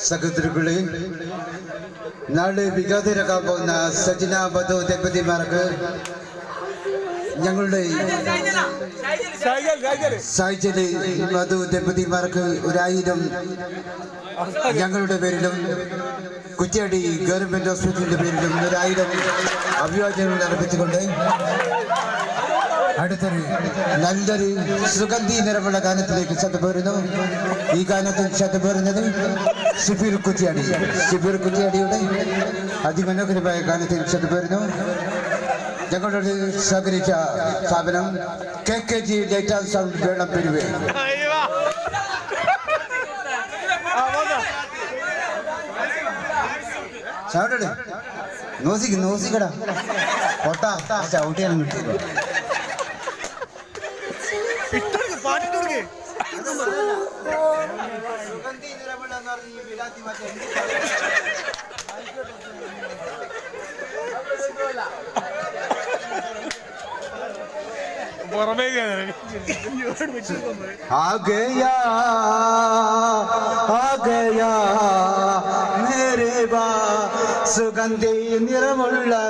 സഹോദരങ്ങളെ, നാളെ വികാതരാകാൻ പോകുന്ന സജന വധു ദമ്പതിമാർക്ക് ഞങ്ങളുടെ സായിച്ചല് വധു ദമ്പതിമാർക്ക് 1000 ഞങ്ങളുടെ പേരിലും കുറ്റ്യാടി ഗവൺമെന്റ് ഹോസ്പിറ്റലിന്റെ പേരിലും 1000 അഭിവാദ്യങ്ങൾ അർപ്പിച്ചുകൊണ്ട് അടുത്തൊരു നല്ലൊരു സുഗന്ധി നിറമുള്ള ഗാനത്തിലേക്ക് ശ്രദ്ധപോരുന്നു. ഈ ഗാനത്തിൽ ശ്രദ്ധപോരുന്നത് ഷിബിർ കുറ്റ്യാടിയുടെ അതിമനോഹരമായ ഗാനത്തിൽ ശ്രദ്ധപോരുന്നു. ഞങ്ങളോട് സഹകരിച്ച സ്ഥാപനം KKG ഡേറ്റ സൗണ്ട് വേണം പെരുവേ. സൗണ്ട് നോസിക്കടാ പൊട്ടാ ചവിട്ടിയാണ് കിട്ടിയത്. आ गया मेरे बा सुगंधी निरमुल्ला